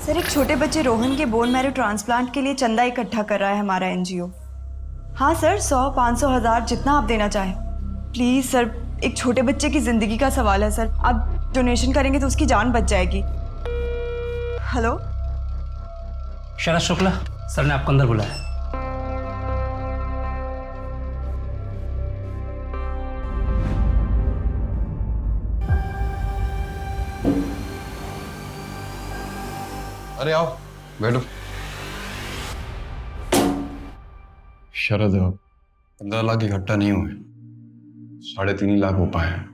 Sir, एक छोटे बच्चे रोहन के बोन मैरो ट्रांसप्लांट के लिए चंदा इकट्ठा कर रहा है हमारा एनजीओ। हाँ सर, 100, 500, 1000 जितना आप देना चाहें। प्लीज़ सर, एक छोटे बच्चे की ज़िंदगी का सवाल है सर। आप डोनेशन करेंगे तो उसकी जान बच जाएगी। हेलो शरद शुक्ला सर ने आपको अंदर बुलाया। अरे आओ बैठो। शरद 15 लाख इकट्ठा नहीं हुए, 3.5 लाख हो पाए हैं।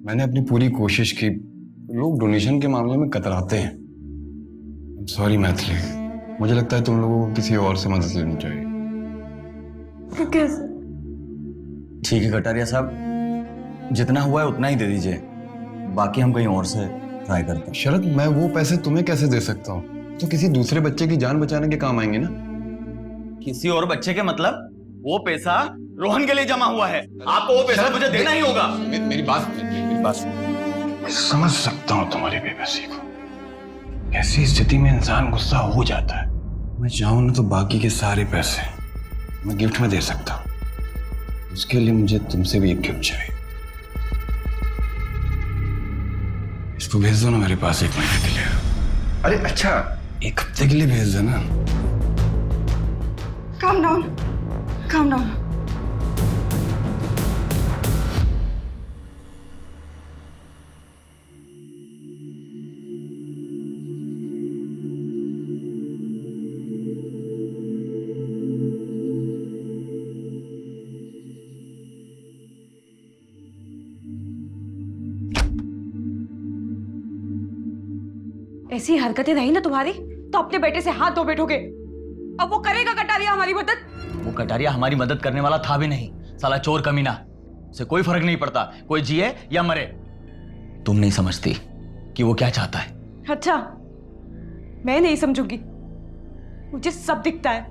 मैंने अपनी पूरी कोशिश की। लोग डोनेशन के मामले में कतराते हैं। सॉरी मैथिली, मुझे लगता है तुम लोगों को किसी और से मदद लेनी चाहिए। ठीक है कटारिया साहब, जितना हुआ है उतना ही दे दीजिए, बाकी हम कहीं और से ट्राई करते हैं। शरद, मैं वो पैसे तुम्हें कैसे दे सकता हूँ? तो किसी दूसरे बच्चे की जान बचाने के काम आएंगे ना। किसी और बच्चे के मतलब? वो पैसा रोहन के लिए जमा हुआ है, आपको वो पैसा मुझे देना ही होगा। मेरी बात मैं समझ सकता हूँ तुम्हारी बेबसी को। ऐसी स्थिति में इंसान गुस्सा हो जाता है। मैं चाहूँ ना तो बाकी के सारे पैसे मैं गिफ्ट में दे सकता हूँ। उसके लिए मुझे तुमसे भी एक गिफ्ट चाहिए। इसको भेज दो ना मेरे पास 1 महीने के लिए। अरे अच्छा, 1 हफ्ते के लिए भेज देना। Calm down, calm down. ऐसी हरकतें रही ना तुम्हारी तो अपने बेटे से हाथ धो बैठोगे। अब वो करेगा कटारिया हमारी मदद? वो कटारिया हमारी मदद करने वाला था भी नहीं, साला चोर कमीना। उसे कोई फर्क नहीं पड़ता कोई जिए या मरे। तुम नहीं समझती कि वो क्या चाहता है। अच्छा, मैं नहीं समझूंगी। मुझे सब दिखता है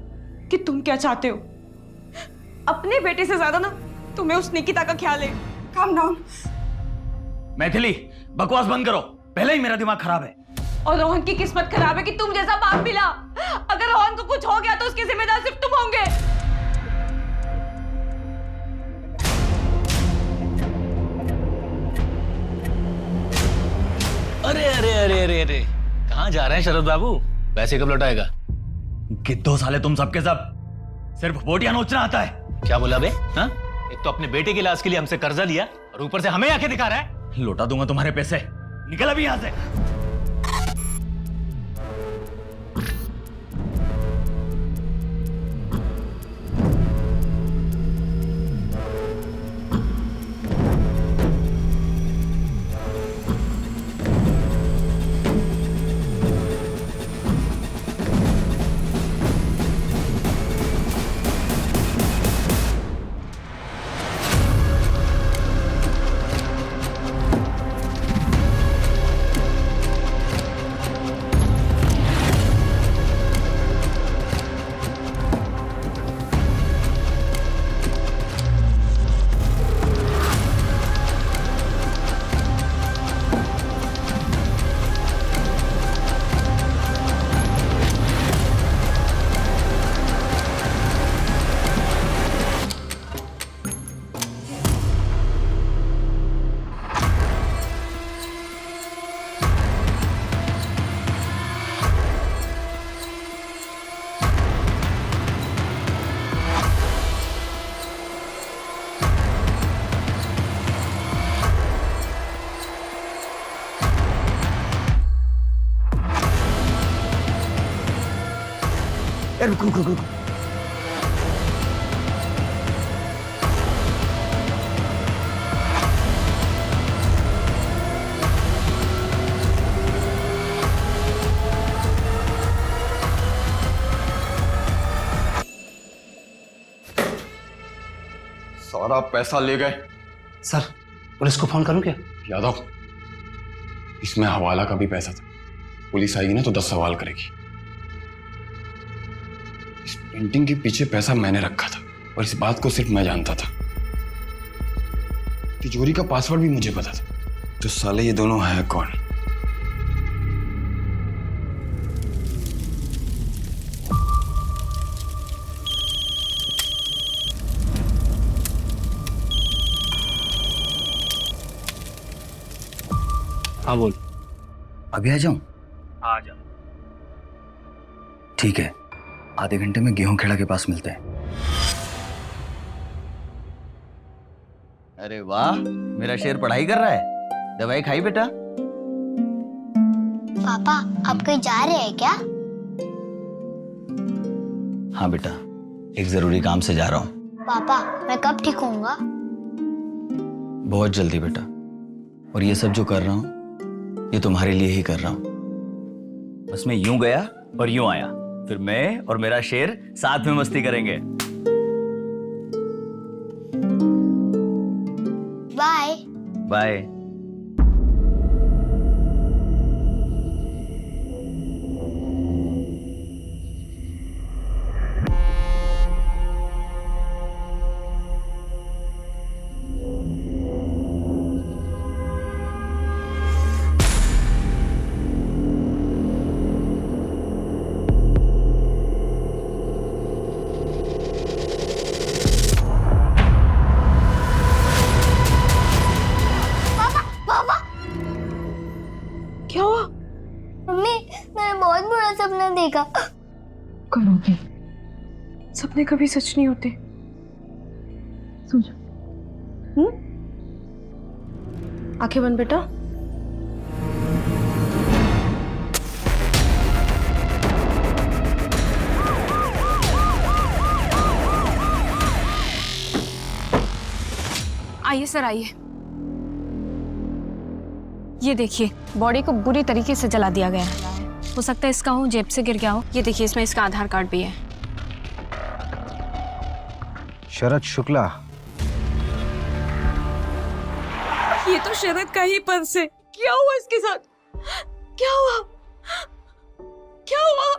कि तुम क्या चाहते हो। अपने बेटे से ज्यादा ना तुम्हें उस निकिता का ख्याल है। Calm down. मैथिली, बकवास बंद करो, पहले ही मेरा दिमाग खराब है। और रोहन की किस्मत खराब है कि तुम जैसा बाप मिला। अगर रोहन को कुछ हो गया तो उसकी जिम्मेदार सिर्फ तुम होंगे। अरे अरे अरे अरे अरे, कहाँ जा रहे हैं शरद बाबू? पैसे कब लौटाएगा? कितो साले तुम सबके सब सिर्फ बोटियां नोचना आता है। क्या बोला बे? हाँ? एक तो अपने बेटे के इलाज के लिए हमसे कर्जा लिया और ऊपर से हमें आके दिखा रहा है। लौटा दूंगा तुम्हारे पैसे, निकल अभी यहां से। रुक रुक रुक रुक। सारा पैसा ले गए। सर, पुलिस को फोन करूं क्या? यादव, इसमें हवाला का भी पैसा था। पुलिस आएगी ना तो 10 सवाल करेगी। इस पेंटिंग के पीछे पैसा मैंने रखा था और इस बात को सिर्फ मैं जानता था। तिजोरी का पासवर्ड भी मुझे पता था। तो साले ये दोनों हैं कौन? हाँ बोल। अभी आ जाऊं? आ जा। ठीक है, आधे घंटे में गेहूं खेड़ा के पास मिलते हैं। अरे वाह, मेरा शेर पढ़ाई कर रहा है। दवाई खाई बेटा? पापा आप कहीं जा रहे हैं क्या? हाँ बेटा, एक जरूरी काम से जा रहा हूँ। पापा मैं कब ठीक होऊंगा? बहुत जल्दी बेटा। और ये सब जो कर रहा हूँ ये तुम्हारे लिए ही कर रहा हूँ। बस मैं यूं गया और यूं आया, फिर मैं और मेरा शेर साथ में मस्ती करेंगे। बाय। बाय। क्या हुआ? मम्मी मैंने बहुत बुरा सपना देखा। करोगे, सपने कभी सच नहीं होते। सो जा। आंखें बंद बेटा। आइए सर, आइए। ये देखिए, बॉडी को बुरी तरीके से जला दिया गया है। हो सकता है इसका हो जेब से गिर गया हो। ये देखिए, इसमें इसका आधार कार्ड भी है। शरद शुक्ला। ये तो शरद का ही पर्स है। क्या हुआ इसके साथ? क्या हुआ? क्या हुआ?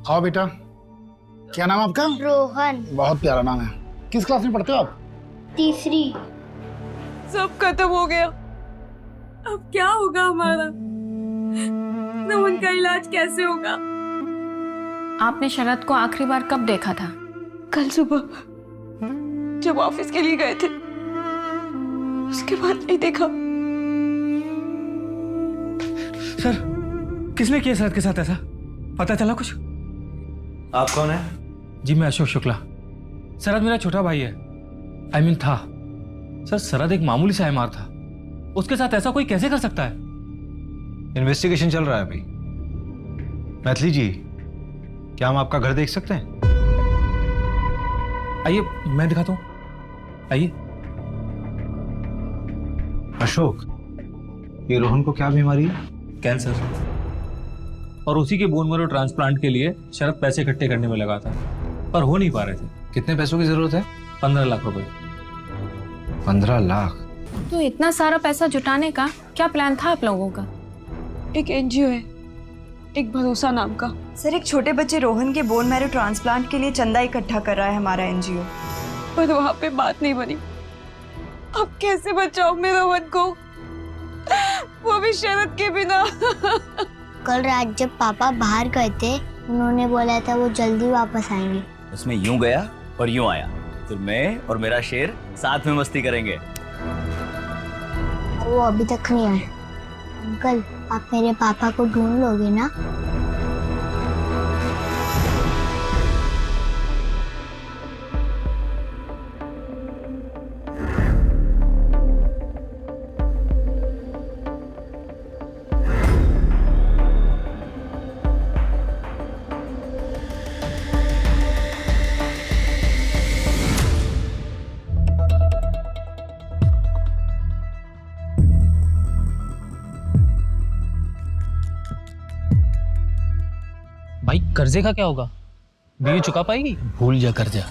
आओ बेटा, क्या नाम आपका? रोहन। बहुत प्यारा नाम है। किस क्लास में पढ़ते हो आप? तीसरी। सब खत्म हो गया। अब क्या होगा हमारा? रोहन का इलाज कैसे होगा? आपने शरद को आखिरी बार कब देखा था? कल सुबह जब ऑफिस के लिए गए थे, उसके बाद नहीं देखा। सर, किसने किया शरद के साथ ऐसा? पता चला कुछ? आप कौन है? जी मैं अशोक शुक्ला। शरद मेरा छोटा भाई है। I mean था। सर, शरद एक मामूली सा एमआर था। उसके साथ ऐसा कोई कैसे कर सकता है? इन्वेस्टिगेशन चल रहा है अभी। मैथिली जी, क्या हम आपका घर देख सकते हैं? आइए, मैं दिखाता हूँ। आइए। अशोक, ये रोहन को क्या बीमारी है? कैंसर। और उसी के बोन मैरो ट्रांसप्लांट के लिए शरद पैसे इकट्ठे करने में लगा था, पर हो नहीं पा रहे थे। कितने पैसों की जरूरत है? 15 लाख रुपए। 15 लाख? तो इतना सारा पैसा जुटाने का क्या प्लान था आप लोगों का? एक एनजीओ है, एक भरोसा नाम का। सर, एक छोटे बच्चे रोहन के बोन मैरो ट्रांसप्लांट के लिए चंदा इकट्ठा कर रहा है हमारा एनजीओ। पर वहां पे बात नहीं बनी। अब कैसे बचाऊं मैं रोहन को, वो भी शरद के बिना? कल रात जब पापा बाहर गए थे, उन्होंने बोला था वो जल्दी वापस आएंगे। उसमें यूं गया और यूं आया, फिर मैं और मेरा शेर साथ में मस्ती करेंगे। वो अभी तक नहीं आए। अंकल, आप मेरे पापा को ढूंढ लोगे ना? भाई, कर्जे का क्या होगा? बीवी चुका पाएगी? भूल जा कर्जा।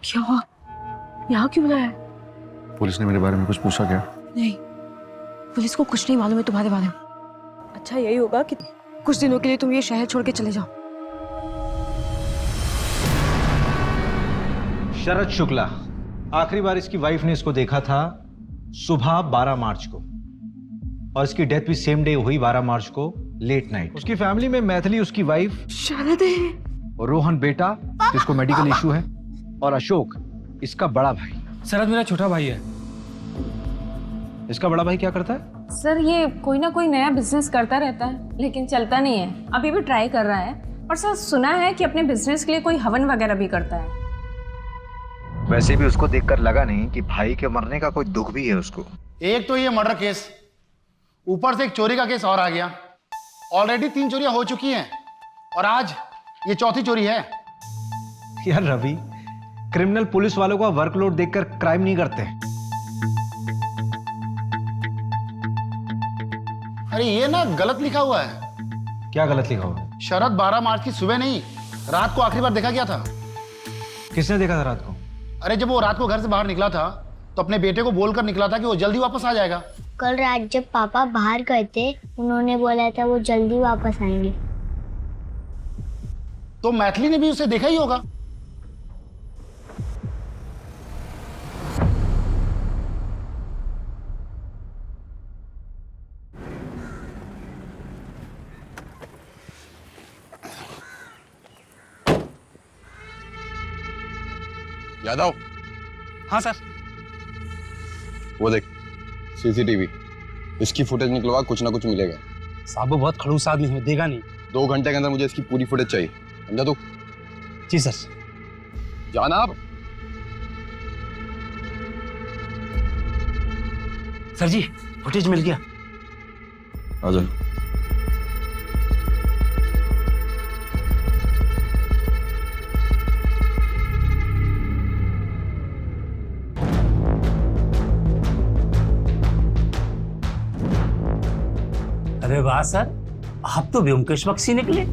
क्या हुआ? यहाँ क्यों बुलाया? पुलिस ने मेरे बारे में कुछ पूछा क्या? नहीं, पुलिस को कुछ नहीं मालूम है तुम्हारे बारे में। अच्छा यही होगा कि कुछ दिनों के लिए तुम ये शहर छोड़ के चले जाओ। शरद शुक्ला, आखिरी बार इसकी वाइफ ने इसको देखा था सुबह 12 मार्च को, और इसकी डेथ भी सेम डे हुई 12 मार्च को लेट नाइट। उसकी फैमिली में मैथिली उसकी वाइफ, शरद है। और रोहन बेटा जिसको मेडिकल इशू है, और अशोक इसका बड़ा भाई। शरद मेरा छोटा भाई है। इसका बड़ा भाई क्या करता है? सर ये कोई ना कोई नया बिजनेस करता रहता है लेकिन चलता नहीं है, अभी भी ट्राई कर रहा है। और सर सुना है कि अपने बिजनेस के लिए कोई हवन वगैरह भी करता है। वैसे भी उसको देखकर लगा नहीं कि भाई के मरने का कोई दुख भी है उसको। एक तो ये मर्डर केस, ऊपर से एक चोरी का केस और आ गया। ऑलरेडी 3 चोरियां हो चुकी हैं और आज ये चौथी चोरी है। यार रवि, क्रिमिनल पुलिस वालों का वर्कलोड देखकर क्राइम नहीं करते। अरे ये ना गलत लिखा हुआ है। क्या गलत लिखा हुआ? शरद 12 मार्च की सुबह नहीं, रात को आखिरी बार देखा गया था। किसने देखा था रात को? अरे जब वो रात को घर से बाहर निकला था तो अपने बेटे को बोलकर निकला था कि वो जल्दी वापस आ जाएगा। कल रात जब पापा बाहर गए थे उन्होंने बोला था वो जल्दी वापस आएंगे। तो मैथिली ने भी उसे देखा ही होगा। यादव, हाँ सर। वो देख सीसीटीवी, इसकी फुटेज निकलवा, कुछ ना कुछ मिलेगा। साहब वो बहुत खड़ूस आदमी है, देगा नहीं। 2 घंटे के अंदर मुझे इसकी पूरी फुटेज चाहिए, समझा तू? जी सर। जाना आप। सर जी फुटेज मिल गया। आ जाओ। अरे वाह सर, आप तो व्योमकेश बख्शी निकले।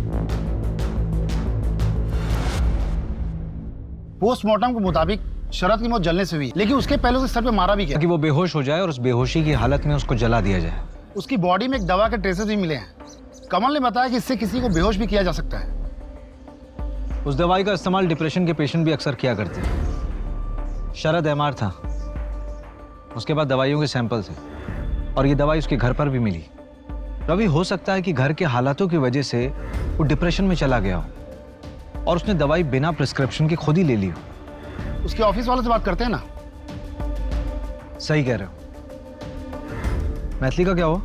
पोस्टमार्टम के मुताबिक शरद की मौत जलने से हुई, लेकिन उसके पहले उसे सर पे मारा भी गया। ताकि वो बेहोश हो जाए और उस बेहोशी की हालत में उसको जला दिया जाए। उसकी बॉडी में एक दवा के ट्रेसेस भी मिले हैं। कमल ने बताया कि इससे किसी को बेहोश भी किया जा सकता है। उस दवाई का इस्तेमाल डिप्रेशन के पेशेंट भी अक्सर किया करते हैं। शरद एमआर था, उसके बाद दवाइयों के सैंपल थे, और ये दवाई उसके घर पर भी मिली। रवि, हो सकता है कि घर के हालातों की वजह से वो डिप्रेशन में चला गया हो और उसने दवाई बिना प्रिस्क्रिप्शन के खुद ही ले ली हो। उसके ऑफिस वालों से बात करते हैं ना। सही कह रहे हो। मैथिली का क्या हुआ?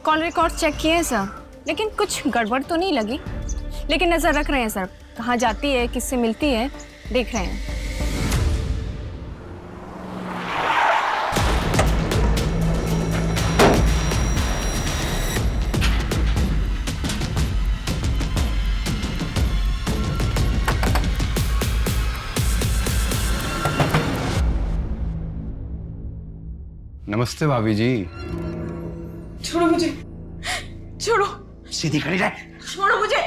कॉल रिकॉर्ड चेक किए हैं सर, लेकिन कुछ गड़बड़ तो नहीं लगी। लेकिन नजर रख रहे हैं सर, कहाँ जाती है, किससे मिलती है, देख रहे हैं। नमस्ते भाभी जी। छोड़ो मुझे, छोड़ो, सीधी खड़ी रह। छोड़ो मुझे।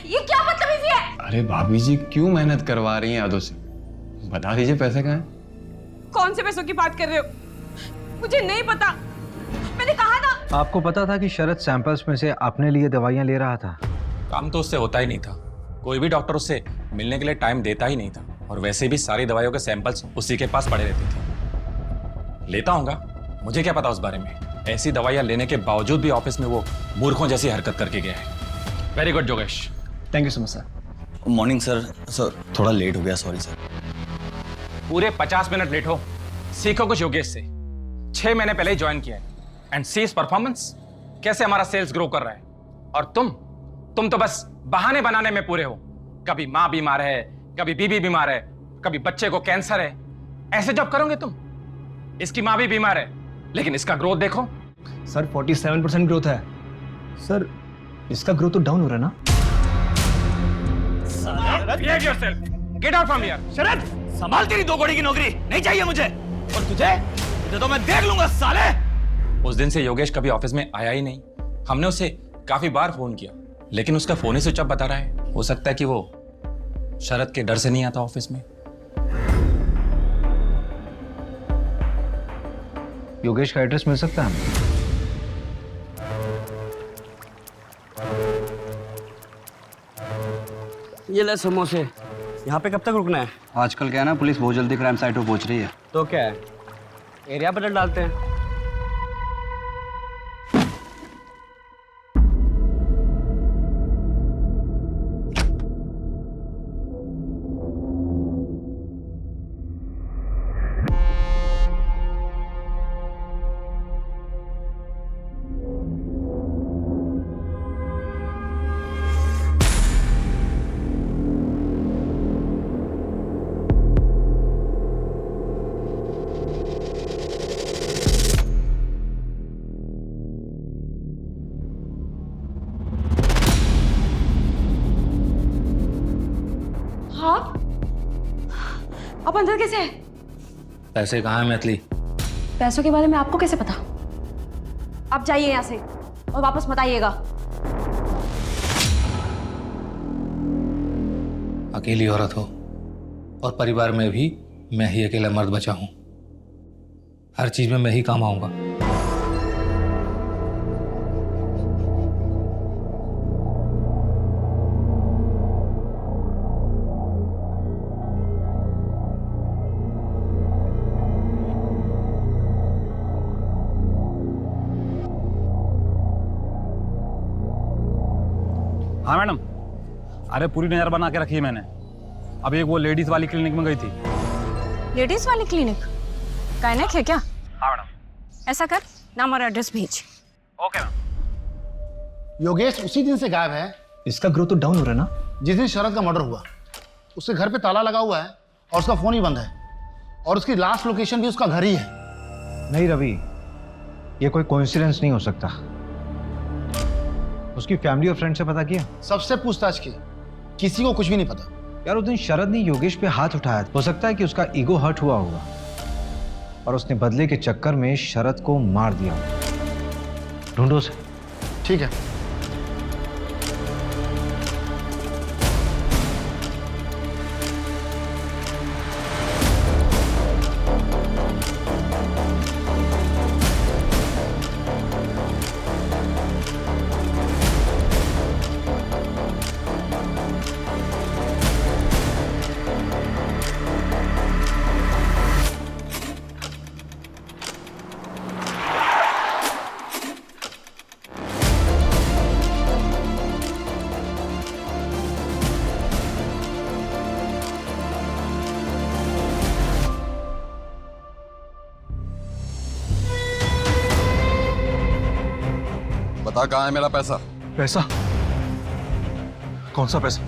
ये क्या बदतमीजी है? अरे भाभी जी क्यों मेहनत करवा रही हैं यादों से? बता दीजिए पैसे कहाँ हैं? कौन से पैसों की बात कर रहे हो? मुझे नहीं पता, मैंने कहा ना। आपको पता था कि शरद सैंपल्स में से अपने लिए दवाइयां ले रहा था? काम तो उससे होता ही नहीं था। कोई भी डॉक्टर उससे मिलने के लिए टाइम देता ही नहीं था, और वैसे भी सारी दवाइयों के सैंपल्स उसी के पास पड़े रहते थे। लेता होगा, मुझे क्या पता उस बारे में। ऐसी दवाइयां लेने के बावजूद भी ऑफिस में वो मूर्खों जैसी हरकत करके गया है। Very good Yogesh. Thank you so much sir. Morning sir. Sir थोड़ा लेट हो गया, सॉरी सर। पूरे 50 मिनट लेट हो। सीखो कुछ योगेश से। 6 महीने पहले ही ज्वाइन किया है, एंड सी इज परफॉर्मेंस। कैसे हमारा सेल्स ग्रो कर रहा है। और तुम तो बस बहाने बनाने में पूरे हो। कभी माँ बीमार है, कभी बीबी बीमार है, कभी बच्चे को कैंसर है। ऐसे जब करोगे तुम। इसकी माँ भी बीमार है, लेकिन इसका ग्रोथ देखो। सर 47% ग्रोथ है। सर इसका ग्रोथ तो डाउन हो रहा है ना? Behave yourself. Get out from here. शरद, संभाल तेरी 2 कौड़ी की नौकरी नहीं चाहिए मुझे। और तुझे तो मैं देख लूंगा साले। उस दिन से योगेश कभी ऑफिस में आया ही नहीं। हमने उसे काफी बार फोन किया, लेकिन उसका फोन ही स्विच ऑफ बता रहा है। हो सकता है कि वो शरद के डर से नहीं आता ऑफिस में। योगेश का एड्रेस मिल सकता है हमें? ये ले समोसे। यहाँ पे कब तक रुकना है? आजकल क्या है ना, पुलिस बहुत जल्दी क्राइम साइट पर पहुंच रही है। तो क्या है, एरिया बदल डालते हैं। हाँ, आप अंदर कैसे है? पैसे कहाँ हैं मैथिली? पैसों के बारे में आपको कैसे पता? आप जाइए यहाँ से और वापस मत आइएगा। अकेली औरत हो और परिवार में भी मैं ही अकेला मर्द बचा हूं। हर चीज में मैं ही काम आऊंगा। हाँ मैडम, अरे पूरी नजर बना के रखी है मैंने। अब एक वो लेडीज वाली क्लिनिक में गई थी। लेडीज वाली क्लिनिक? गायनेक है क्या? हाँ मैडम। ऐसा कर, नाम और एड्रेस भेज। Okay ma'am. योगेश उसी दिन से गायब है। इसका ग्रोथ तो डाउन हो रहा है ना। जिस दिन शरद का मर्डर हुआ उसके घर पे ताला लगा हुआ है और उसका फोन ही बंद है, और उसकी लास्ट लोकेशन भी उसका घर ही है। नहीं रवि, ये कोई कोइंसिडेंस नहीं हो सकता। उसकी फैमिली और फ्रेंड से पता किया? सबसे पूछताछ की, किसी को कुछ भी नहीं पता। यार उस दिन शरद ने योगेश पे हाथ उठाया, हो सकता है कि उसका ईगो हर्ट हुआ होगा और उसने बदले के चक्कर में शरद को मार दिया। ढूंढो उसे। ठीक है। बता कहाँ है मेरा पैसा? पैसा? कौन सा पैसा?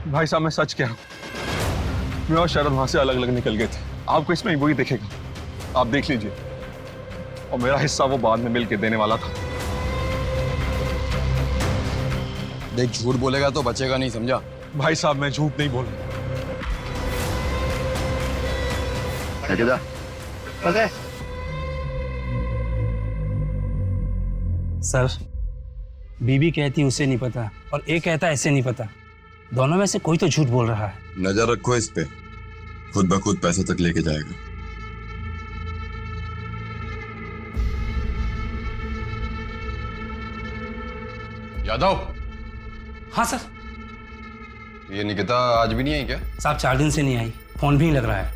भाई साहब मैं सच कह रहा हूं, मैं और शरद वहां से अलग अलग निकल गए थे। आपको इसमें वही दिखेगा, आप देख लीजिए। और मेरा हिस्सा वो बाद में मिल के देने वाला था। देख, झूठ बोलेगा तो बचेगा नहीं, समझा? भाई साहब मैं झूठ नहीं बोल रहा। सर, बीबी कहती उसे नहीं पता और ए कहता ऐसे नहीं पता। दोनों में से कोई तो झूठ बोल रहा है। नजर रखो इस पे, खुद ब खुद पैसे तक लेके जाएगा। यादव। हाँ सर। ये निकिता आज भी नहीं आई क्या? साहब 4 दिन से नहीं आई, फोन भी नहीं लग रहा है।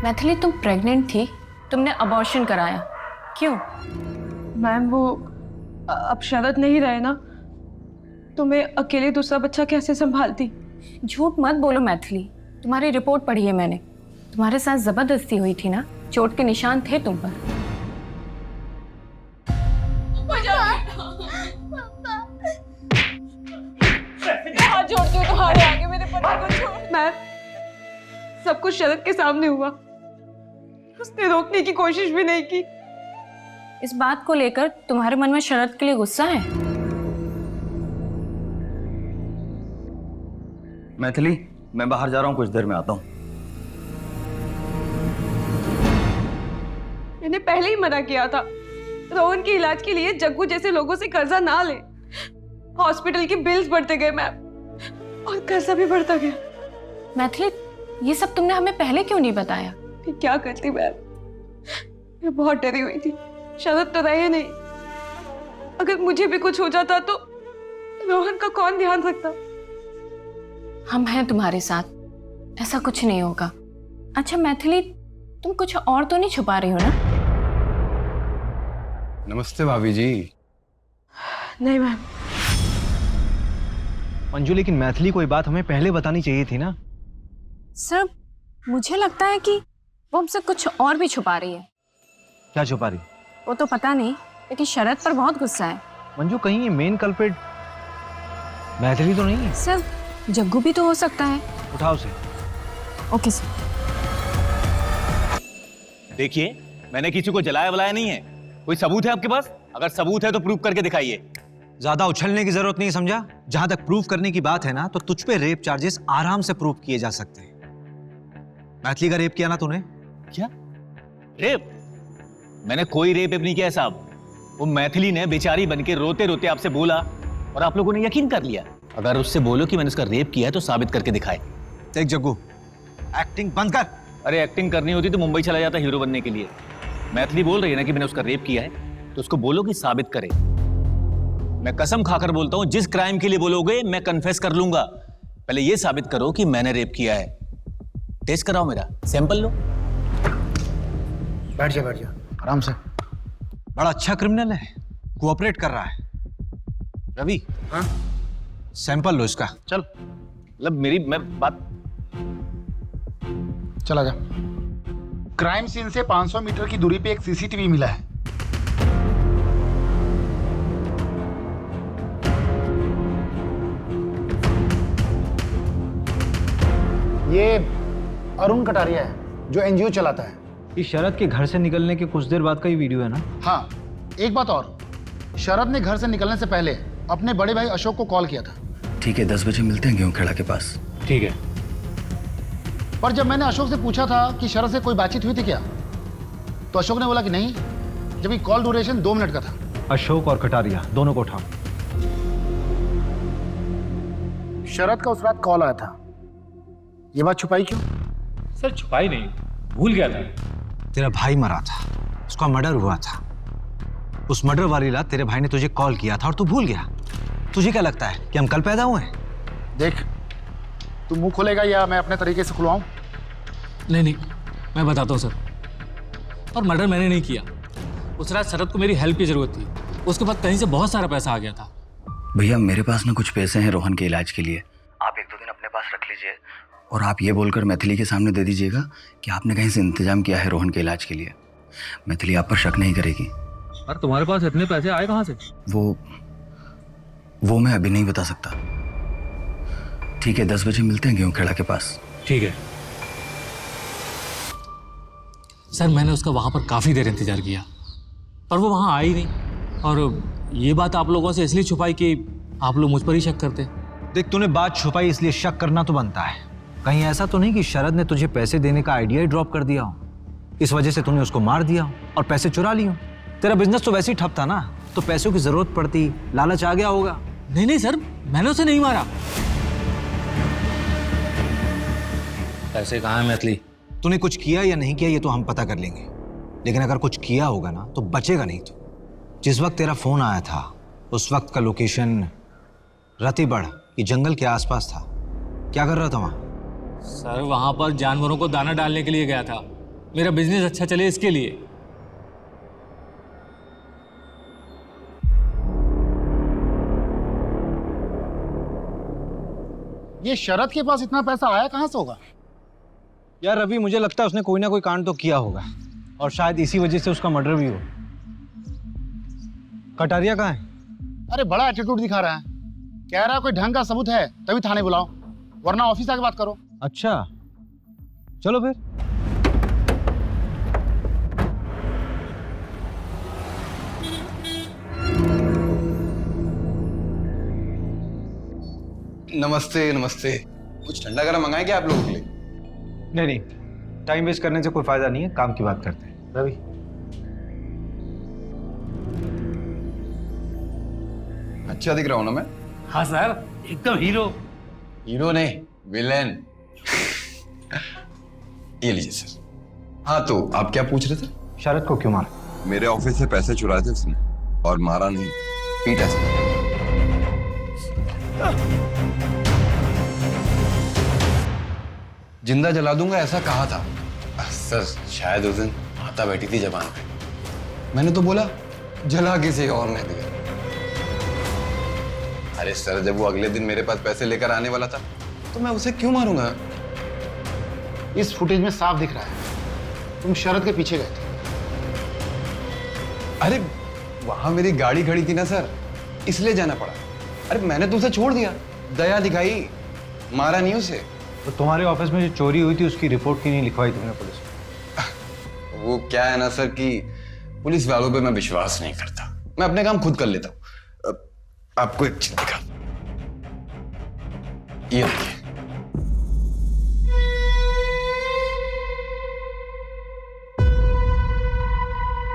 मैथिली, तुम प्रेग्नेंट थी, तुमने अबॉर्शन कराया, क्यों? मैम वो अब शरद नहीं रहे ना, तो मैं अकेले दूसरा बच्चा कैसे संभालती? झूठ मत बोलो मैथिली, तुम्हारी रिपोर्ट पढ़ी है मैंने। तुम्हारे साथ जबरदस्ती हुई थी ना, चोट के निशान थे तुम पर। हाथ जोड़ती हूँ तुम्हारे आगे, मेरे पति को छोड़। मैम, सब कुछ शरद के सामने हुआ, उसने रोकने की कोशिश भी नहीं की। इस बात को लेकर तुम्हारे मन में शरद के लिए गुस्सा है? मैथिली, मैं बाहर जा रहा हूँ, कुछ देर में आता हूँ। मैंने पहले ही मना किया था, रोहन के इलाज के लिए जग्गू जैसे लोगों से कर्जा ना ले। हॉस्पिटल के बिल्स बढ़ते गए मैम, और कर्जा भी बढ़ता गया। मैथिली, ये सब तुमने हमें पहले क्यों नहीं बताया? क्या करती मैम, मैं बहुत डरी हुई थी। शरद तो रहे नहीं। अगर मुझे भी कुछ हो जाता तो रोहन का कौन ध्यान रखता? हम हैं तुम्हारे साथ, ऐसा कुछ नहीं होगा। अच्छा मैथिली, तुम कुछ और तो नहीं छुपा रही हो ना? नमस्ते भाभी जी। नहीं मैम। मंजू, लेकिन मैथिली कोई बात हमें पहले बतानी चाहिए थी ना। सर मुझे लगता है कि वो हमसे कुछ और भी छुपा रही है। क्या छुपा रही? वो तो पता नहीं, लेकिन शरद पर बहुत गुस्सा है। मंजू, कहीं ये मेन कल्प्रिट मैथिली तो नहीं है? सर जग्गू भी तो हो सकता है। उठाओ उसे। Okay sir. देखिए, मैंने किसी को जलाया वलाया नहीं है। कोई सबूत है आपके पास? अगर सबूत है तो प्रूव करके दिखाइए। ज्यादा उछलने की जरूरत नहीं, समझा? जहां तक प्रूव करने की बात है ना, तो तुझ पे रेप चार्जेस आराम से प्रूव किए जा सकते हैं। मैथिली का रेप किया ना तूने? क्या रेप? मैंने कोई रेप नहीं किया है साहब। वो मैथिली ने बेचारी बनके रोते रोते आपसे बोला और आप लोगों ने यकीन कर लिया। अगर उससे बोलो कि मैंने उसका रेप किया है तो साबित करके दिखाए। देख जग्गू, एक्टिंग बंद कर। अरे एक्टिंग करनी होती तो मुंबई चला जाता हीरो बनने के लिए। मैथिली बोल रही है ना कि मैंने उसका रेप किया है, तो उसको बोलो कि साबित करे। मैं कसम खाकर बोलता हूं, जिस क्राइम के लिए बोलोगे मैं कन्फेस कर लूंगा। पहले ये साबित करो कि मैंने रेप किया है। टेस्ट कराओ, मेरा सैंपल लो। बैठ जा आराम से। बड़ा अच्छा क्रिमिनल है, कोऑपरेट कर रहा है। रवि, हाँ? सैंपल लो इसका। चल। मतलब मेरी मैं बात। चला जा। क्राइम सीन से 500 मीटर की दूरी पे एक सीसीटीवी मिला है। ये अरुण कटारिया है जो एनजीओ चलाता है। ये शरद के घर से निकलने के कुछ देर बाद का ही वीडियो है ना? हाँ, एक बात और, शरद ने घर से निकलने से पहले अपने बड़े भाई अशोक को कॉल किया था। ठीक है, 10 बजे मिलते हैं गेहूं खेड़ा के पास। ठीक है। पर जब मैंने अशोक से पूछा था कि शरद से कोई बातचीत हुई थी क्या, तो अशोक ने बोला कि नहीं, जबकि कॉल ड्यूरेशन 2 मिनट का था। अशोक और कटारिया दोनों को उठाओ। शरद का उस रात कॉल आया था, ये बात छुपाई क्यों? सर छुपाई नहीं, भूल गया था। तेरा भाई मरा था, उसका मर्डर हुआ था। उस मर्डर वाली रात तेरे भाई ने तुझे कॉल किया था और तू भूल गया। तुझे क्या लगता है कि हम कल पैदा हुए हैं? देख, तू मुंह खोलेगा या मैं अपने तरीके से खुलवाऊं? नहीं, मैं बताता हूँ सर। और मर्डर मैंने नहीं किया। उस रात शरद को मेरी हेल्प की जरूरत थी, उसके बाद कहीं से बहुत सारा पैसा आ गया था। भैया मेरे पास ना कुछ पैसे हैं रोहन के इलाज के लिए, आप 1-2 दिन अपने पास रख लीजिए और आप ये बोलकर मैथिली के सामने दे दीजिएगा कि आपने कहीं से इंतजाम किया है रोहन के इलाज के लिए। मैथिली आप पर शक नहीं करेगी। अरे तुम्हारे पास इतने पैसे आए कहाँ से? वो मैं अभी नहीं बता सकता। ठीक है, 10 बजे मिलते हैं गेहूं खेड़ा के पास। ठीक है सर। मैंने उसका वहां पर काफी देर इंतजार किया, पर वो वहां आई नहीं। और ये बात आप लोगों से इसलिए छुपाई कि आप लोग मुझ पर ही शक करते। देख, तूने बात छुपाई इसलिए शक करना तो बनता है। कहीं ऐसा तो नहीं कि शरद ने तुझे पैसे देने का आइडिया ही ड्रॉप कर दिया हो, इस वजह से तूने उसको मार दिया हो और पैसे चुरा लिए हो? तेरा बिजनेस तो वैसे ही ठप था ना, तो पैसों की जरूरत पड़ती, लालच आ गया होगा। नहीं सर, मैंने उसे नहीं मारा। पैसे कहाँ है मैथिली? तूने कुछ किया या नहीं किया ये तो हम पता कर लेंगे, लेकिन अगर कुछ किया होगा ना तो बचेगा नहीं। तो जिस वक्त तेरा फोन आया था उस वक्त का लोकेशन रतिबड़ की जंगल के आसपास था। क्या कर रहा था वहां? सर वहां पर जानवरों को दाना डालने के लिए गया था, मेरा बिजनेस अच्छा चले इसके लिए। ये शरद के पास इतना पैसा आया कहां से होगा? यार रवि, मुझे लगता है उसने कोई ना कोई कांड तो किया होगा और शायद इसी वजह से उसका मर्डर भी हो। कटारिया कहाँ है? अरे बड़ा एटीट्यूड दिखा रहा है, कह रहा है कोई ढंग का सबूत है तभी थाने बुलाओ, वरना ऑफिस आके बात करो। अच्छा चलो फिर। नमस्ते नमस्ते। कुछ ठंडा गरम मंगाए क्या आप लोगों के लिए? नहीं, टाइम वेस्ट करने से कोई फायदा नहीं है, काम की बात करते हैं। रवि, अच्छा दिख रहा हूं ना मैं? हाँ सर, एकदम हीरो। हीरो नहीं, विलेन। ये लीजिए सर। हाँ तो आप क्या पूछ रहे थे? शरद को क्यों मारा? मेरे ऑफिस से पैसे चुराए थे उसने और मारा नहीं, पीटा था। जिंदा जला दूंगा ऐसा कहा था सर। शायद उस दिन माता बैठी थी जबान पे, मैंने तो बोला जला किसी और ने दिया। अरे सर, जब वो अगले दिन मेरे पास पैसे लेकर आने वाला था तो मैं उसे क्यों मारूंगा? इस फुटेज में साफ दिख रहा है तुम शरद के पीछे गए थे। अरे वहां मेरी गाड़ी खड़ी थी ना सर, इसलिए जाना पड़ा। अरे मैंने तो उसे छोड़ दिया, दया दिखाई, मारा नहीं उसे। तो तुम्हारे ऑफिस में जो चोरी हुई थी उसकी रिपोर्ट क्यों नहीं लिखवाई तुमने पुलिस में? वो क्या है ना सर कि पुलिस वालों पे मैं विश्वास नहीं करता, मैं अपने काम खुद कर लेता हूँ। आपको एक चीज दिखा, ये देखिए।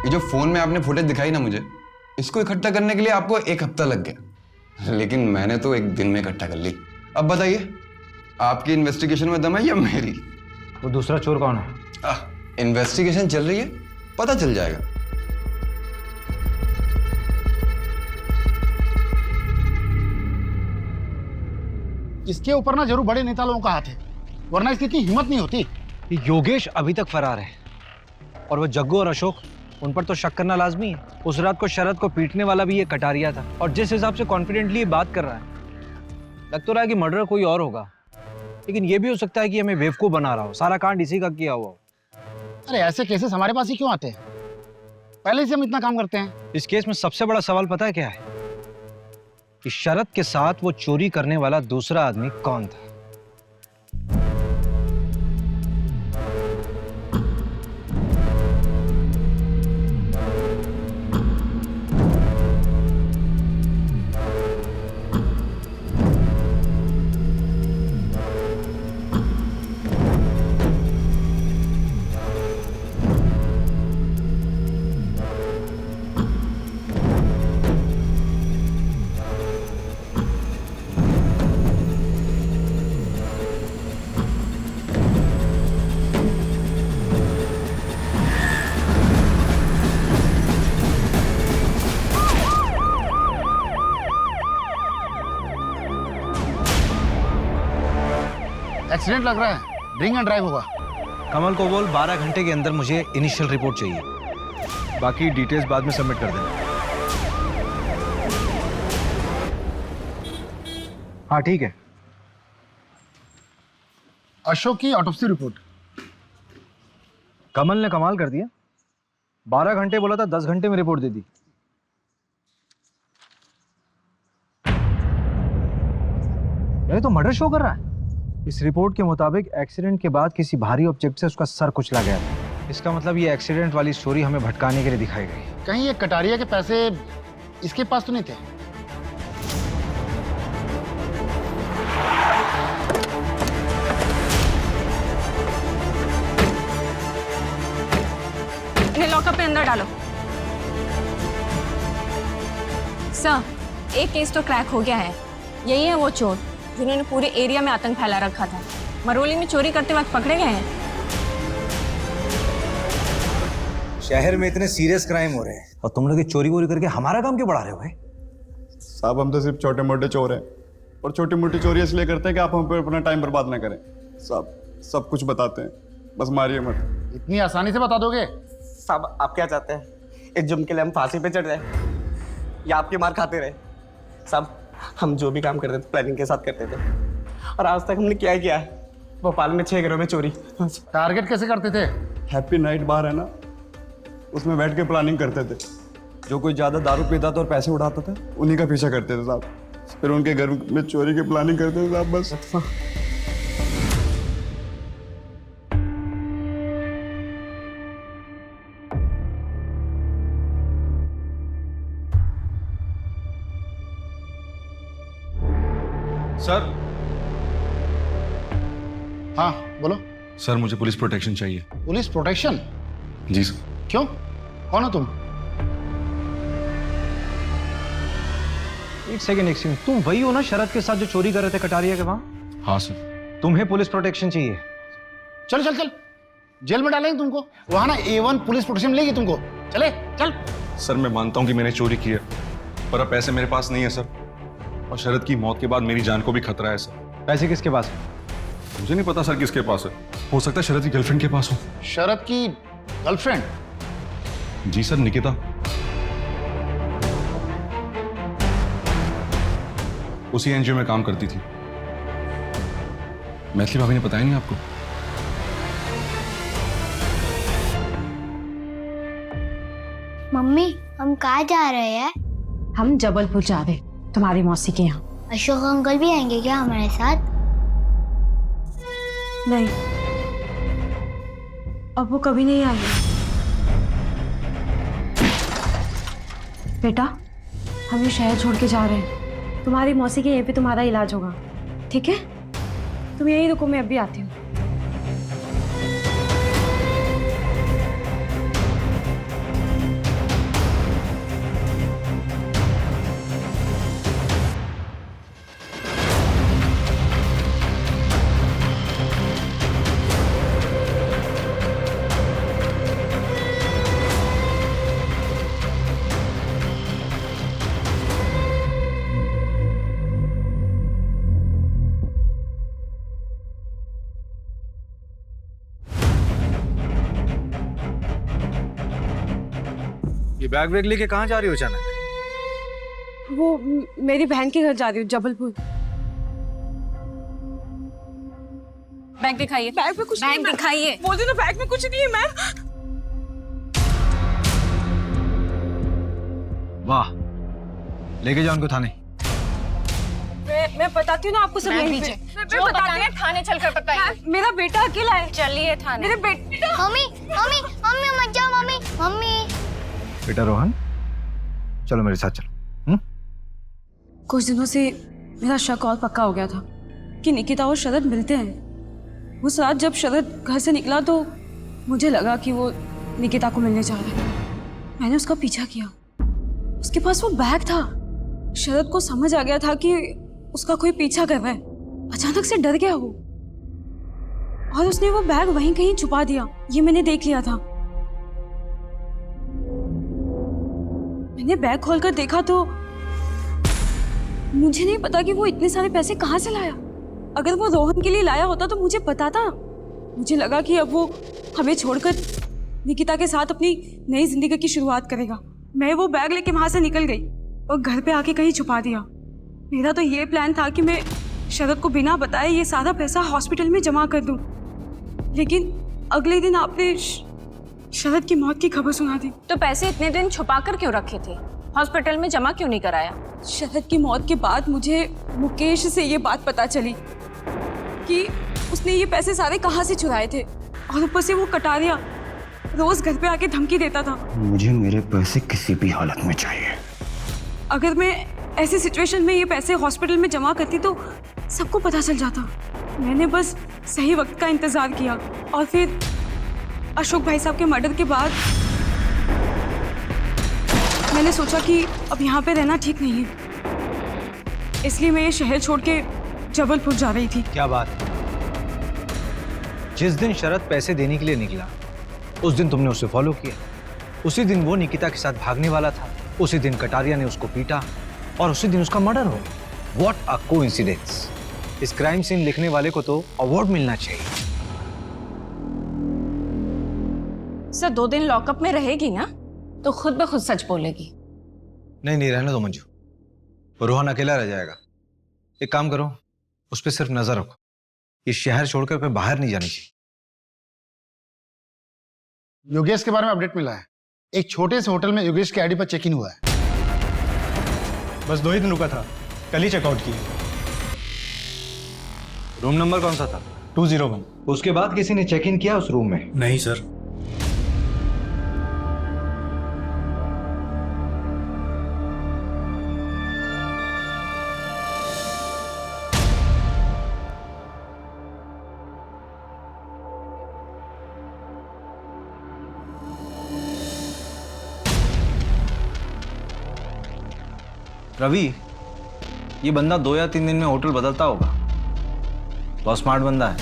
ये जो फोन में आपने फुटेज दिखाई ना मुझे, इसको इकट्ठा करने के लिए आपको 1 हफ्ता लग गया, लेकिन मैंने तो 1 दिन में इकट्ठा कर ली। अब बताइए, आपकी इन्वेस्टिगेशन में दम है या मेरी? वो दूसरा चोर कौन है? इन्वेस्टिगेशन चल रही है, पता चल जाएगा। इसके ऊपर ना जरूर बड़े नेता लोगों का हाथ है, वरना इसकी इतनी हिम्मत नहीं होती। योगेश अभी तक फरार है और वो जग्गू और अशोक, उन पर तो शक करना लाजमी है। उस रात को शरद को पीटने वाला भी ये कटारिया था, और जिस हिसाब से कॉन्फिडेंटली ये बात कर रहा है, लग तो रहा है कि मर्डर कोई और होगा, लेकिन ये भी हो सकता है कि हमें बेवकूफ बना रहा हो, सारा कांड इसी का किया हुआ हो। अरे ऐसे केसेस हमारे पास ही क्यों आते हैं? पहले से हम इतना काम करते हैं। इस केस में सबसे बड़ा सवाल पता है क्या है? कि शरद के साथ वो चोरी करने वाला दूसरा आदमी कौन था? एक्सीडेंट लग रहा है, ड्रिंक एंड ड्राइव होगा। कमल को बोल 12 घंटे के अंदर मुझे इनिशियल रिपोर्ट चाहिए, बाकी डिटेल्स बाद में सबमिट कर देना। हाँ ठीक है। अशोक की ऑटोप्सी रिपोर्ट। कमल ने कमाल कर दिया, 12 घंटे बोला था, 10 घंटे में रिपोर्ट दे दी। ये तो मर्डर शो कर रहा है। इस रिपोर्ट के मुताबिक एक्सीडेंट के बाद किसी भारी ऑब्जेक्ट से उसका सर कुचला गया था। इसका मतलब ये एक्सीडेंट वाली स्टोरी हमें भटकाने के लिए दिखाई गई। कहीं ये कटारिया के पैसे इसके पास तो नहीं थे? इन्हें लॉकअप में अंदर डालो। सर, एक केस तो क्रैक हो गया है। यही है वो चोर जिन्होंने पूरे एरिया में आतंक फैला रखा था। मरोली में चोरी करते वक्त पकड़े गए हैं। शहर में इतने सीरियस क्राइम हो रहे हैं और तुम लोग चोरी वोरी करके हमारा काम क्यों बढ़ा रहे हो भाई? साहब, हम तो सिर्फ छोटे मोटे चोर हैं, और छोटी मोटी चोरी इसलिए करते हैं कि आप हम पे अपना टाइम बर्बाद ना करें। साहब, सब कुछ बताते हैं, बस मारिए मत। इतनी आसानी से बता दोगे? साहब, आप क्या चाहते हैं? एक जुर्म के लिए हम फांसी पे चढ़ जाए या आपकी मार खाते रहे? साहब, हम जो भी काम करते थे प्लानिंग के साथ करते थे, और आज तक हमने क्या किया है? भोपाल में 6 घरों में चोरी। टारगेट कैसे करते थे? हैप्पी नाइट बार है ना, उसमें बैठ के प्लानिंग करते थे। जो कोई ज़्यादा दारू पीता था और पैसे उड़ाता था, उन्हीं का पीछा करते थे साहब। फिर उनके घर में चोरी की प्लानिंग करते थे साहब, बस। सर। हाँ बोलो। सर, मुझे पुलिस प्रोटेक्शन चाहिए। Police protection? जी सर। क्यों, कौन हो तुम? एक सेकंड, तुम वही हो ना शरद के साथ जो चोरी कर रहे थे कटारिया के वहां? हाँ सर। तुम्हें पुलिस प्रोटेक्शन चाहिए? चल चल चल, जेल में डालेंगे तुमको। वहां ना A1 पुलिस प्रोटेक्शन मिलेगी तुमको। चले चल। सर मैं मानता हूं कि मैंने चोरी की है, पर अब पैसे मेरे पास नहीं है सर, और शरद की मौत के बाद मेरी जान को भी खतरा है सर। पैसे किसके पास है? मुझे नहीं पता सर किसके पास है, हो सकता है शरद की गर्लफ्रेंड के पास हो। शरद की गर्लफ्रेंड? जी सर, निकिता। उसी एनजीओ में काम करती थी। मैथिली भाभी ने बताया नहीं आपको? मम्मी हम कहाँ जा रहे हैं? हम जबलपुर जा रहे तुम्हारी मौसी के यहाँ। अशोक अंकल भी आएंगे क्या हमारे साथ? नहीं, अब वो कभी नहीं आएंगे। बेटा, हम ये शहर छोड़ के जा रहे हैं। तुम्हारी मौसी के यहीं पे तुम्हारा इलाज होगा, ठीक है? तुम यहीं रुको, मैं अभी आती हूँ। ये बैग वैग लेके कहाँ जा रही हो अचानक? वो मेरी बहन के घर जा रही हूँ, जबलपुर। बैग दिखाइए। बैग में कुछ नहीं है, बैग दिखाइए। बोल दो ना, बैग में कुछ नहीं है मैम। वाह, लेके जाओ उनको थाने। मैं बताती हूँ ना आपको सब। बैग यहीं पे। नीचे। मैं जो बताती बताना है थाने चलकर बताइए। मेरा बेटा अकेला है। चलिए थाने। मेरे बेटा। मम्मी मम्मी मम्मी मत जाओ मम्मी। मम्मी बेटा रोहन, चलो मेरे साथ चलो। कुछ दिनों से मेरा शक और पक्का हो गया था कि निकिता और शरद मिलते हैं। उस रात जब शरद घर से निकला तो मुझे लगा कि वो निकिता को मिलने जा रहा है। मैंने उसका पीछा किया। उसके पास वो बैग था। शरद को समझ आ गया था कि उसका कोई पीछा कर रहा है। अचानक से डर गया वो, और उसने वो बैग वहीं कहीं छुपा दिया। ये मैंने देख लिया था। मैंने बैग खोलकर देखा तो मुझे नहीं पता कि वो इतने सारे पैसे कहाँ से लाया। अगर वो रोहन के लिए लाया होता तो मुझे पता था। मुझे लगा कि अब वो हमें छोड़कर निकिता के साथ अपनी नई जिंदगी की शुरुआत करेगा। मैं वो बैग लेके वहां से निकल गई और घर पे आके कहीं छुपा दिया। मेरा तो ये प्लान था कि मैं शरद को बिना बताए ये सारा पैसा हॉस्पिटल में जमा कर दूं। लेकिन अगले दिन आपने शरद की मौत की खबर सुना दी। तो पैसे इतने दिन छुपा कर क्यों रखे थे? हॉस्पिटल में जमा क्यों नहीं कराया? शरद की मौत के बाद मुझे मुकेश से ये बात पता चली कि उसने ये पैसे सारे कहाँ से चुराए थे, और ऊपर से वो कटारिया रोज घर पे आके धमकी देता था। मुझे मेरे पैसे किसी भी हालत में चाहिए। अगर मैं ऐसी सिचुएशन में ये पैसे हॉस्पिटल में जमा करती तो सबको पता चल जाता। मैंने बस सही वक्त का इंतजार किया, और फिर अशोक भाई साहब के मर्डर के बाद मैंने सोचा कि अब यहाँ पे रहना ठीक नहीं है, इसलिए मैं ये शहर छोड़ के जबलपुर जा रही थी। क्या बात! जिस दिन शरद पैसे देने के लिए निकला उस दिन तुमने उसे फॉलो किया। उसी दिन वो निकिता के साथ भागने वाला था। उसी दिन कटारिया ने उसको पीटा और उसी दिन उसका मर्डर हो गया। What a coincidence! इस क्राइम सीन लिखने वाले को तो अवार्ड मिलना चाहिए। सर 2 दिन लॉकअप में रहेगी ना तो खुद ब खुद सच बोलेगी। नहीं नहीं, रहने दो मंजू, वो रोहन अकेला रह जाएगा। एक काम करो, उस पर सिर्फ नजर रखो। इस शहर छोड़कर फिर बाहर नहीं जानी चाहिए। योगेश के बारे में अपडेट मिला है। एक छोटे से होटल में योगेश के आईडी पर चेक इन हुआ है। बस 2 ही दिन रुका था, कल ही चेकआउट किया। रूम नंबर कौन सा था? 201। उसके बाद किसी ने चेक इन किया उस रूम में? नहीं सर। रवि, ये बंदा 2 या 3 दिन में होटल बदलता होगा। बहुत स्मार्ट बंदा है।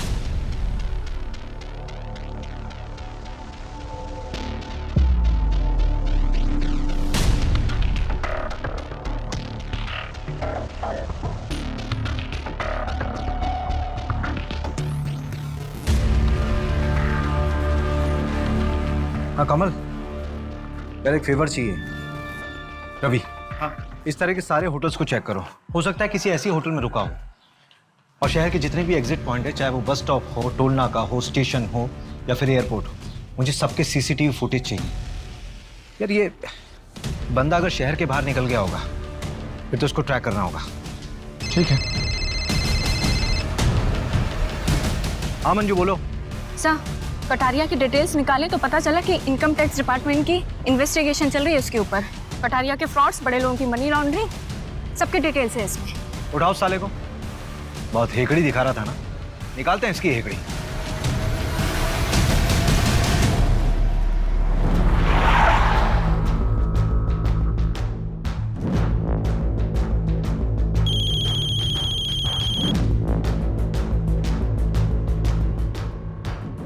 हाँ कमल, यार एक फेवर चाहिए। रवि, हाँ इस तरह के सारे होटल्स को चेक करो। हो सकता है किसी ऐसी होटल में रुका हो। और शहर के जितने भी एग्जिट पॉइंट है, चाहे वो बस स्टॉप हो, टोल नाका हो, स्टेशन हो या फिर एयरपोर्ट हो, मुझे सबके सीसीटीवी फुटेज चाहिए। यार ये बंदा अगर शहर के बाहर निकल गया होगा फिर तो उसको ट्रैक करना होगा। ठीक है। हाँ मंजू बोलो। सर, कटारिया की डिटेल्स निकाले तो पता चला कि इनकम टैक्स डिपार्टमेंट की इन्वेस्टिगेशन चल रही है उसके ऊपर। कटारिया के फ्रॉड्स, बड़े लोगों की मनी लॉन्ड्रिंग, सबके डिटेल्स है इसमें। उठाओ साले को, बहुत हेकड़ी दिखा रहा था ना, निकालते हैं इसकी हेकड़ी।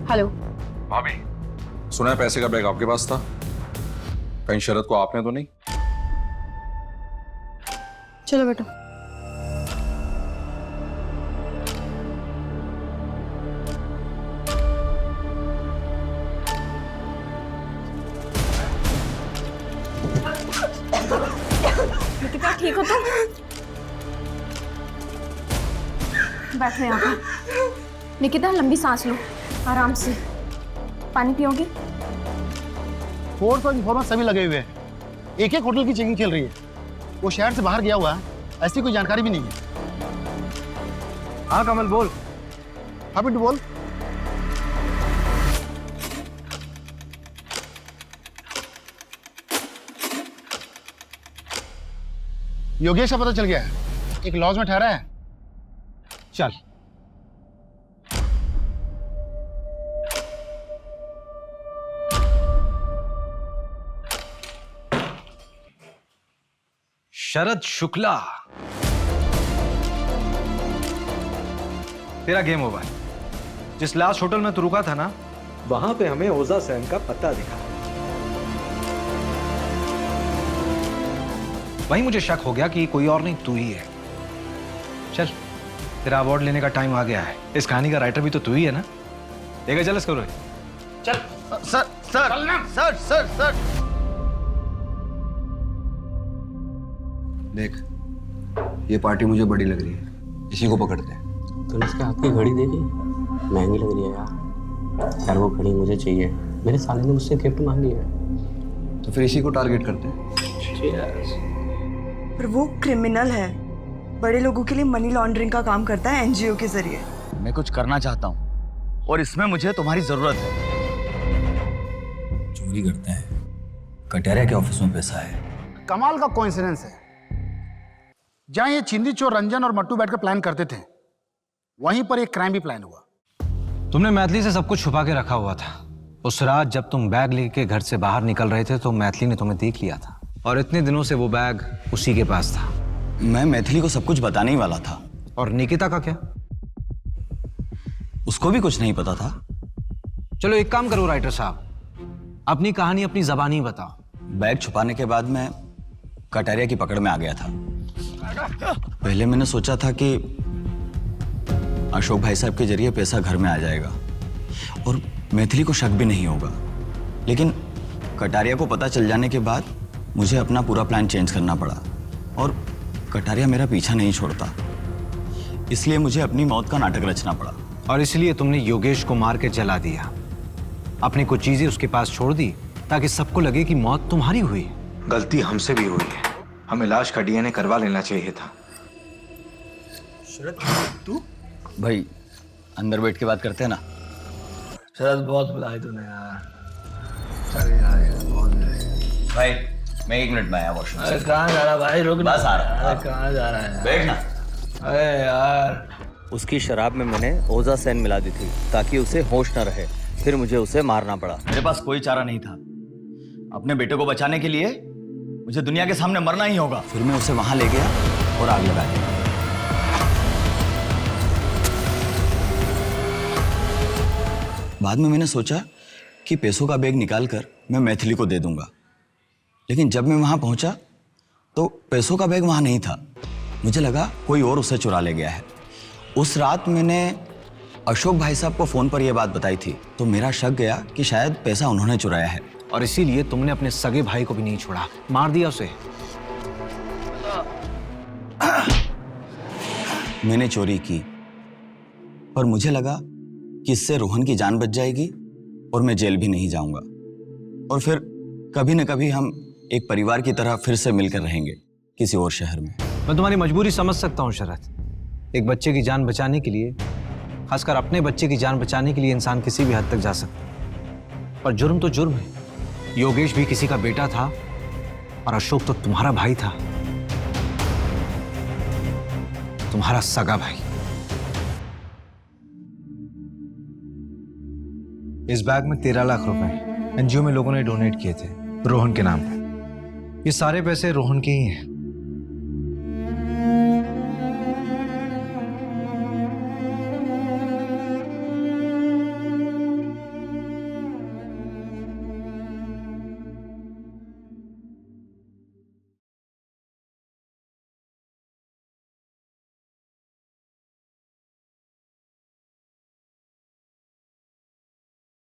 हेलो भाभी, सुना है पैसे का बैग आपके पास था, कहीं शरद को आपने तो नहीं? चलो बेटा। निकिता, ठीक हो तुम? बैठो यहाँ पर। निकिता, लंबी सांस लो, आराम से। पानी पियोगी? फोर्स और इन्फॉर्मेंट सभी लगे हुए हैं। एक एक होटल की चेकिंग चल रही है। वो शहर से बाहर गया हुआ है, ऐसी कोई जानकारी भी नहीं है। हाँ कमल बोल। हाँ बिट्टू बोल। योगेश का पता चल गया है, एक लॉज में ठहरा है। चल। शरद शुक्ला, तेरा गेम ओवर। जिस लास्ट होटल में तू रुका था ना, वहां पे हमें ओजा सेन का पता दिखा। वहीं मुझे शक हो गया कि कोई और नहीं तू ही है। चल, तेरा अवार्ड लेने का टाइम आ गया है। इस कहानी का राइटर भी तो तू ही है ना? देखा, चल इसको। चल। सर सर सर सर देख, ये पार्टी मुझे बड़ी लग रही है, इसी को पकड़ते हैं। तूने इसके हाथ की घड़ी देखी? महंगी लग रही है यार। यार वो घड़ी मुझे चाहिए, मेरे साले ने मुझसे गिफ्ट मांगी है। तो फिर इसी को टारगेट करते हैं। पर वो क्रिमिनल है, बड़े लोगों के लिए मनी लॉन्ड्रिंग का काम करता है एनजीओ के जरिए। मैं कुछ करना चाहता हूँ और इसमें मुझे तुम्हारी जरूरत है। चोरी करते हैं, कटारिया के ऑफिस में पैसा है। कमाल का कोइंसिडेंस है, जहां ये चिंदी चोर रंजन और मट्टू बैठकर प्लान करते थे, वहीं पर एक क्राइम भी प्लान हुआ। तुमने मैथिली से सब कुछ छुपा के रखा हुआ था। उस रात जब तुम बैग लेके घर से बाहर निकल रहे थे तो मैथिली ने तुम्हें देख लिया था, और इतने दिनों से वो बैग उसी के पास था। मैं मैथिली को सब कुछ बताने ही वाला था। और निकिता का क्या? उसको भी कुछ नहीं पता था। चलो एक काम करो राइटर साहब, अपनी कहानी अपनी जबानी बताओ। बैग छुपाने के बाद मैं कटारिया की पकड़ में आ गया था। पहले मैंने सोचा था कि अशोक भाई साहब के जरिए पैसा घर में आ जाएगा और मैथिली को शक भी नहीं होगा, लेकिन कटारिया को पता चल जाने के बाद मुझे अपना पूरा प्लान चेंज करना पड़ा और कटारिया मेरा पीछा नहीं छोड़ता, इसलिए मुझे अपनी मौत का नाटक रचना पड़ा। और इसलिए तुमने योगेश को मार के जला दिया, अपनी कुछ चीजें उसके पास छोड़ दी ताकि सबको लगे कि मौत तुम्हारी हुई। गलती हमसे भी हुई है, हमें लाश का डीएनए करवा लेना चाहिए था। शरद, तू भाई अंदर बैठ के बात करते हैं ना। शरद, बहुत बुलाए तूने यार। चल यार, बहुत बुलाए भाई। मैं 1 मिनट में आया वॉशरूम से। कहाँ जा रहा भाई? रुक, बस आ रहा। कहाँ जा रहा है? बैठ ना। अरे यार, उसकी शराब में मैंने ओजा सैन मिला दी थी ताकि उसे होश न रहे, फिर मुझे उसे मारना पड़ा। मेरे पास कोई चारा नहीं था। अपने बेटे को बचाने के लिए मुझे दुनिया के सामने मरना ही होगा। फिर मैं उसे वहां ले गया और आग लगा दी। बाद में मैंने सोचा कि पैसों का बैग निकालकर मैं मैथिली को दे दूंगा, लेकिन जब मैं वहां पहुंचा तो पैसों का बैग वहां नहीं था। मुझे लगा कोई और उसे चुरा ले गया है। उस रात मैंने अशोक भाई साहब को फोन पर यह बात बताई थी, तो मेरा शक गया कि शायद पैसा उन्होंने चुराया है। और इसीलिए तुमने अपने सगे भाई को भी नहीं छोड़ा, मार दिया उसे। मैंने चोरी की और मुझे लगा कि इससे रोहन की जान बच जाएगी और मैं जेल भी नहीं जाऊंगा, और फिर कभी न कभी हम एक परिवार की तरह फिर से मिलकर रहेंगे किसी और शहर में। मैं तुम्हारी मजबूरी समझ सकता हूँ शरद। एक बच्चे की जान बचाने के लिए, खासकर अपने बच्चे की जान बचाने के लिए इंसान किसी भी हद तक जा सकता है, पर जुर्म तो जुर्म है। योगेश भी किसी का बेटा था और अशोक तो तुम्हारा भाई था, तुम्हारा सगा भाई। इस बैग में 13 लाख रुपए एनजीओ में लोगों ने डोनेट किए थे रोहन के नाम पे। ये सारे पैसे रोहन के ही हैं।